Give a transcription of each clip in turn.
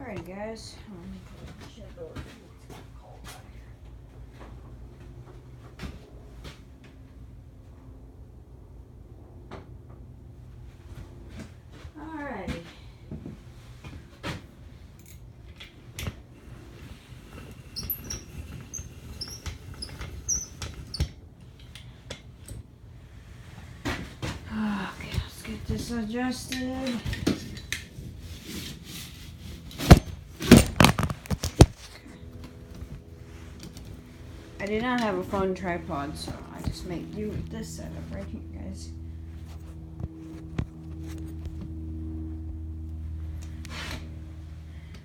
Alright guys, let me put the shed over. It's cold out here. Alrighty. Okay, let's get this adjusted. I do not have a phone tripod, so I just make do with this setup right here, guys.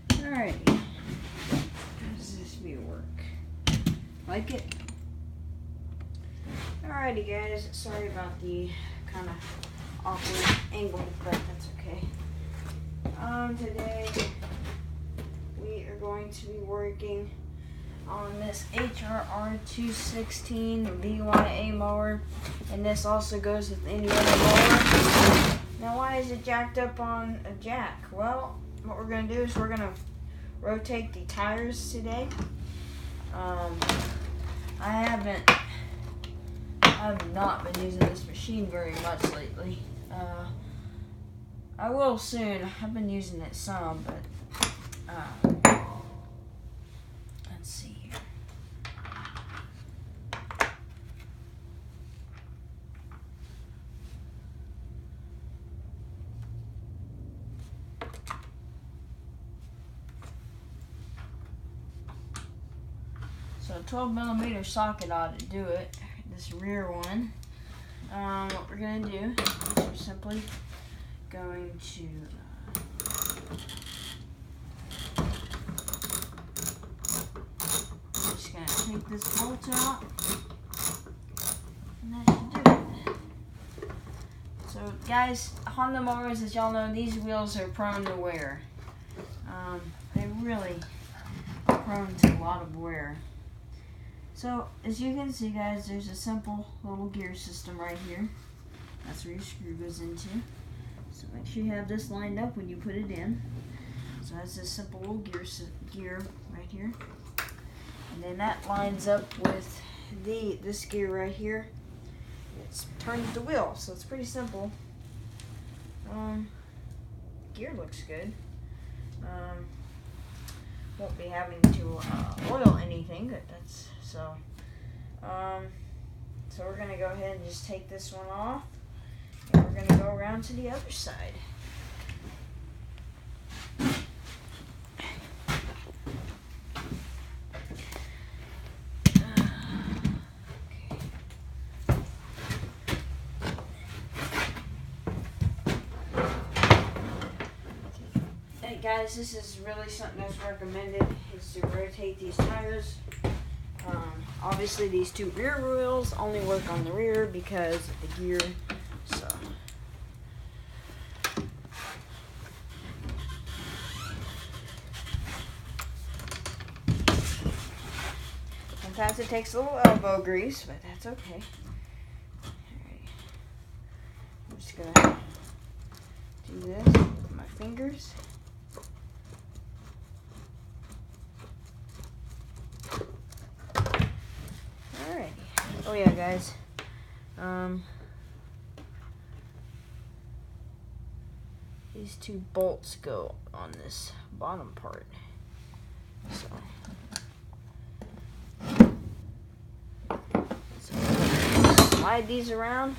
Alrighty. How does this work? Like it? Alrighty, guys. Sorry about the kind of awkward angle, but that's okay. Today we are going to be working on this HRR216 VYA mower, and this also goes with any other mower. Now, why is it jacked up on a jack? Well, what we're going to do is we're going to rotate the tires today. I have not been using this machine very much lately. I will soon. I've been using it some, but let's see here. So a 12mm socket ought to do it. This rear one. What we're going to do is we're simply going to just going to take this bolt out, and that should do it. So guys, Honda mowers, as y'all know, these wheels are prone to wear. They really are prone to a lot of wear. So, as you can see, guys, there's a simple little gear system right here. That's where your screw goes into. So make sure you have this lined up when you put it in. So that's this simple little gear right here. And then that lines up with this gear right here. It turns the wheel, so it's pretty simple. Gear looks good. Won't be having to oil anything, but that's so. So we're gonna go ahead and just take this one off, and we're gonna go around to the other side. Guys, this is really something that's recommended, is to rotate these tires. Obviously these two rear wheels only work on the rear because of the gear, so. Sometimes it takes a little elbow grease, but that's okay. Alright. I'm just gonna do this with my fingers. Oh yeah, guys. These two bolts go on this bottom part. So slide these around.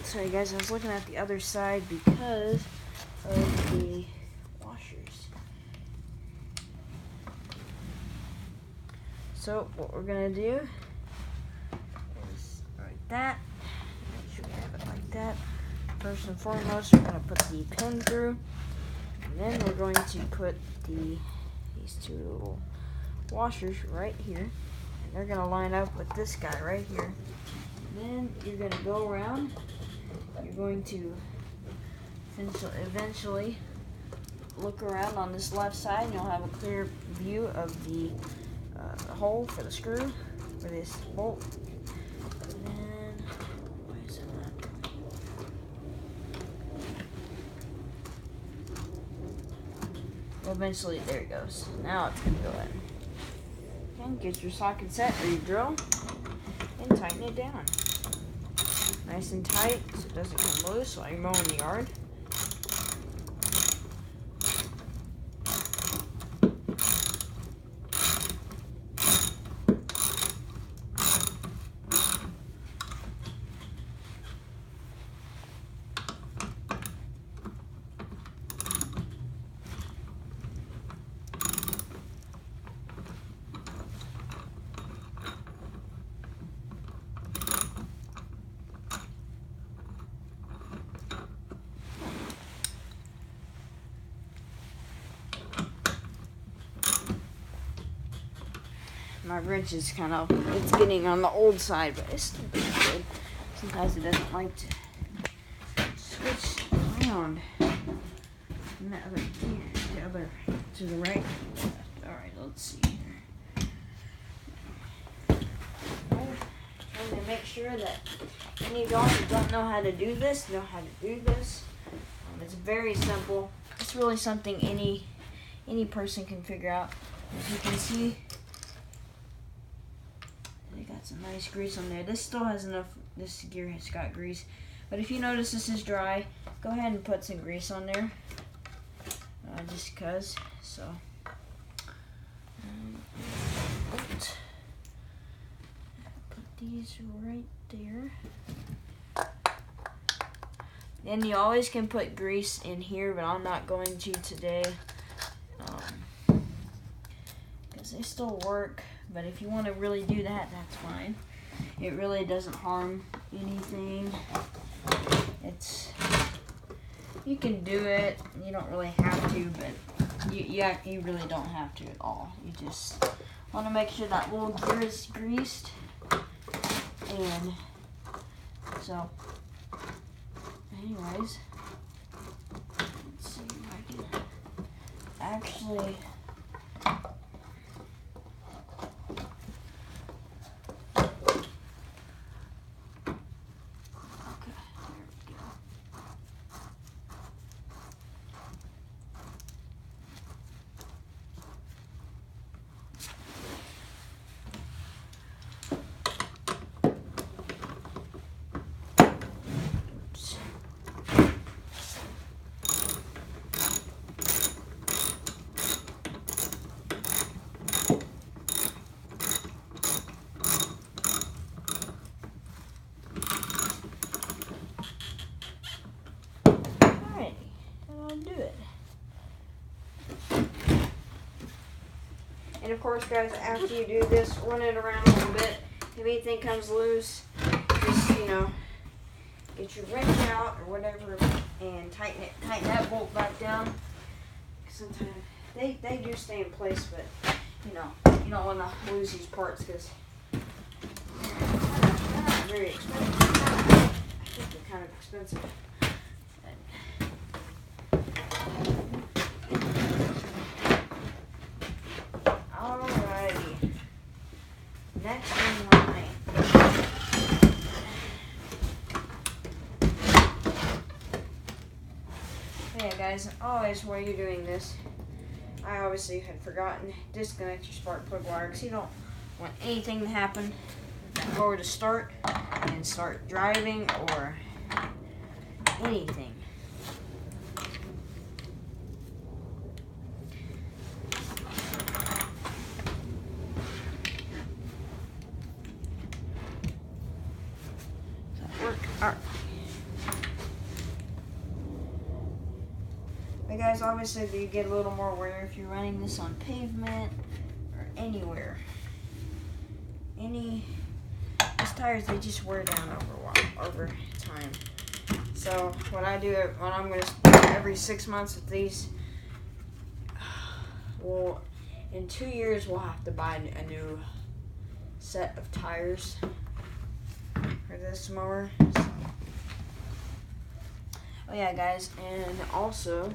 Sorry guys, I was looking at the other side because of the washers. So what we're gonna do is like that. Make sure we have it like that. First and foremost, we're gonna put the pin through, and then we're going to put these two little washers right here, and they're gonna line up with this guy right here. Then you're gonna go around. You're going to eventually look around on this left side and you'll have a clear view of the hole for the screw for this bolt. And then, why is it not coming? Eventually, there it goes. Now it's going to go in. And get your socket set or your drill and tighten it down. Nice and tight so it doesn't come loose while you're mowing the yard. My wrench is it's getting on the old side, but it's still pretty good. Sometimes it doesn't like to switch around from the other to the right. Alright, let's see here. Trying to make sure that any of y'all who don't know how to do this know how to do this. It's very simple. It's really something any person can figure out. As you can see, they got some nice grease on there. This still has enough, this gear has got grease. But if you notice this is dry, go ahead and put some grease on there. Just because, so. Put these right there. And you always can put grease in here, but I'm not going to today. Because they still work. But if you want to really do that, that's fine. It really doesn't harm anything. You can do it. You don't really have to, but you really don't have to at all. You just want to make sure that little gear is greased. And so, anyways, let's see if I can actually. And of course, guys, after you do this, run it around a little bit. If anything comes loose, just, get your wrench out or whatever and tighten that bolt back down. Sometimes they do stay in place, but you don't want to lose these parts because they're not very expensive. I think they're kind of expensive. Alrighty. Next in line. Hey guys, always while you're doing this, I obviously had forgotten, disconnect your spark plug wire because you don't want anything to happen before to start and start driving or anything. Alright. But guys, obviously you get a little more wear if you're running this on pavement or anywhere. These tires, they just wear down over time. So what I do, when I'm going to every 6 months with these, well, in 2 years we'll have to buy a new set of tires for this mower. So. Oh yeah, guys, and also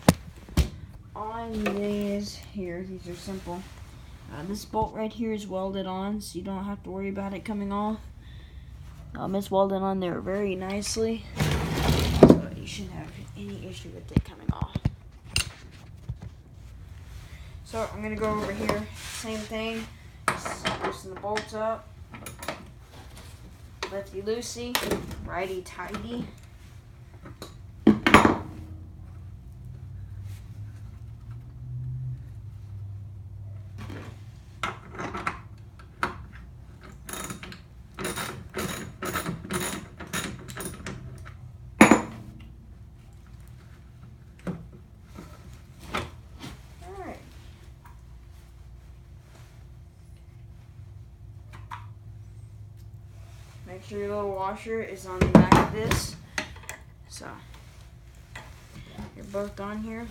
on these here, these are simple. This bolt right here is welded on, so you don't have to worry about it coming off. It's welded on there very nicely, so you shouldn't have any issue with it coming off. So I'm gonna go over here, same thing, just loosen the bolts up, lefty loosey, righty tighty. Make sure your little washer is on the back of this. So, you're both on here.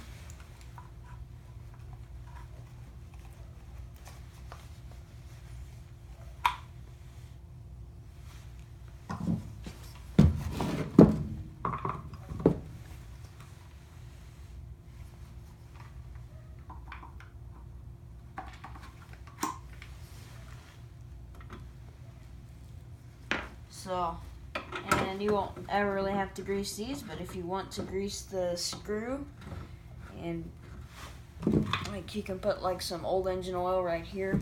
So, and you won't ever really have to grease these, but if you want to grease the screw, and like you can put like some old engine oil right here,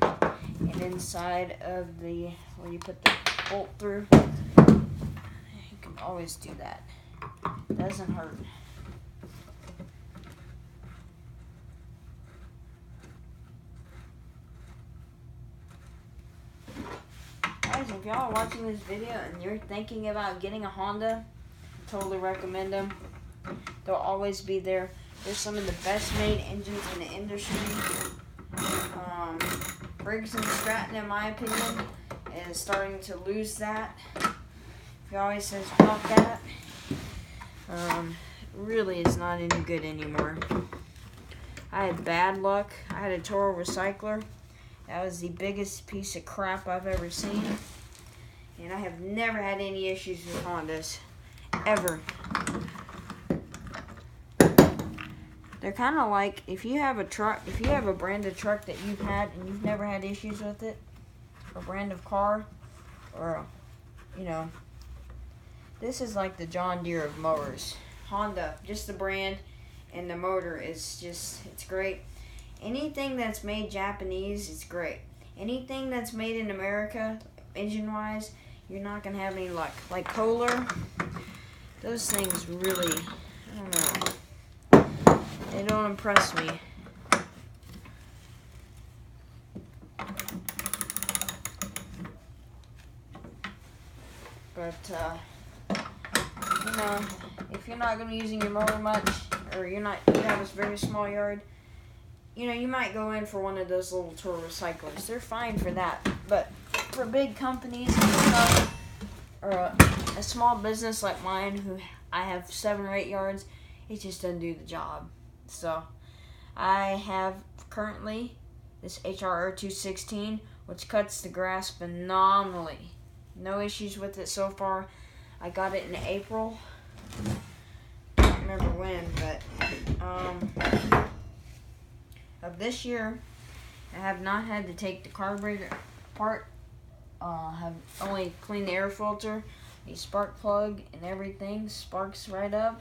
and inside of the, where you put the bolt through, you can always do that. It doesn't hurt. Guys, if y'all are watching this video and you're thinking about getting a Honda, I totally recommend them. They'll always be there. They're some of the best made engines in the industry. Briggs & Stratton, in my opinion, is starting to lose that. He always says about that. Really, it's not any good anymore. I had bad luck. I had a Toro Recycler. That was the biggest piece of crap I've ever seen. And I have never had any issues with Hondas. Ever. They're kind of like, if you have a truck, if you have a brand of truck that you've had and you've never had issues with it, or brand of car, or, you know, this is like the John Deere of mowers. Honda, just the brand, and the motor is just, it's great. Anything that's made Japanese is great. Anything that's made in America, engine-wise, you're not going to have any luck. Like Kohler, those things really, I don't know, they don't impress me. But, you know, if you're not going to be using your mower much, or you have a very small yard, you know, you might go in for one of those little Toro Recyclers. They're fine for that. But for big companies and stuff, or a small business like mine, who I have 7 or 8 yards, it just doesn't do the job. So, I have currently this HRR216, which cuts the grass phenomenally. No issues with it so far. I got it in April. I don't remember when, but of this year, I have not had to take the carburetor apart. Have only cleaned the air filter, the spark plug, and everything sparks right up.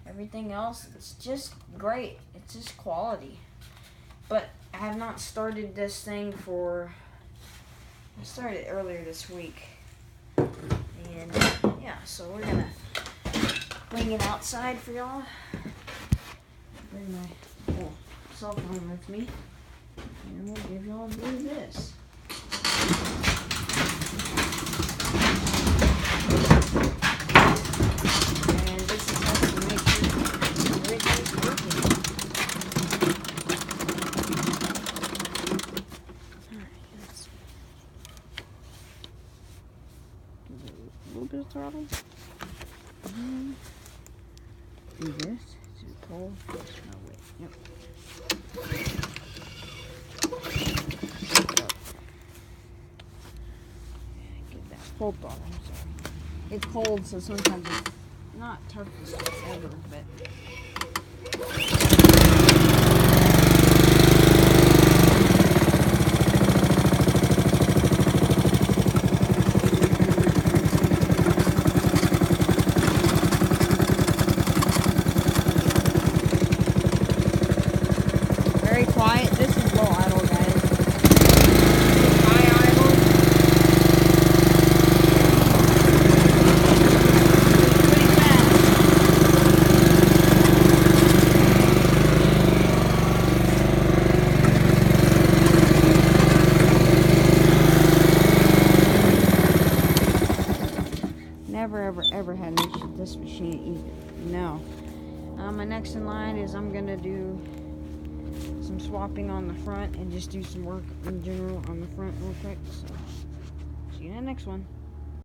Everything else, it's just great. It's just quality. But I have not started this thing I started earlier this week. And yeah, so we're gonna bring it outside for y'all. Bring my cell phone with me, and we'll give y'all a view of this. And this is how to make sure everything's working. Alright, let's give it a little bit of throttle. Do this to pull. Oh wait, yep. Get that full throttle, I'm sorry. It's cold, so sometimes it's not tough to start ever, but ahead and shoot this machine even. No. My next in line is I'm gonna do some swapping on the front and just do some work in general on the front real quick. So, see you in the next one.